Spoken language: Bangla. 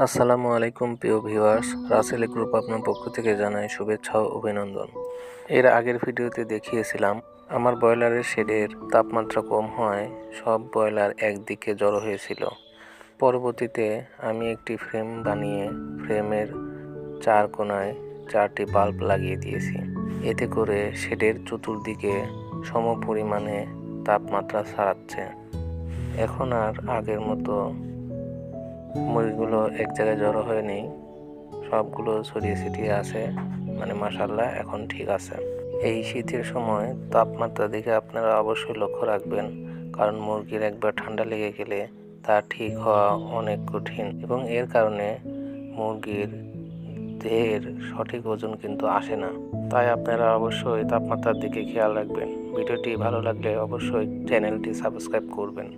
আসসালামু আলাইকুম প্রিয় ভিউয়ার্স, রাসেল গ্রুপ আপনার পক্ষ থেকে জানাই শুভেচ্ছা ও অভিনন্দন। এর আগের ভিডিওতে দেখিয়েছিলাম আমার ব্রয়লারের শেডের তাপমাত্রা কম হওয়ায় সব ব্রয়লার একদিকে জড়ো হয়েছিল। পরবর্তীতে আমি একটি ফ্রেম বানিয়ে ফ্রেমের চার কোণায় 4টি বাল্ব লাগিয়ে দিয়েছি। এতে করে শেডের চতুর্দিকে সম পরিমাণে তাপমাত্রা ছড়াচ্ছে। এখন আর আগের মতো মুরগিগুলো এক জায়গায় জড়ো হয়ে নেই, সবগুলো ছড়িয়ে ছিটিয়ে আছে। মাশাআল্লাহ এখন ঠিক আছে। এই শীতের সময় তাপমাত্রার দিকে আপনারা অবশ্যই লক্ষ্য রাখবেন, কারণ মুরগির একবার ঠান্ডা লেগে গেলে তা ঠিক হওয়া অনেক কঠিন এবং এর কারণে মুরগির দেহের সঠিক ওজন কিন্তু আসে না। তাই আপনারা অবশ্যই তাপমাত্রার দিকে খেয়াল রাখবেন। ভিডিওটি ভালো লাগলে অবশ্যই চ্যানেলটি সাবস্ক্রাইব করবেন।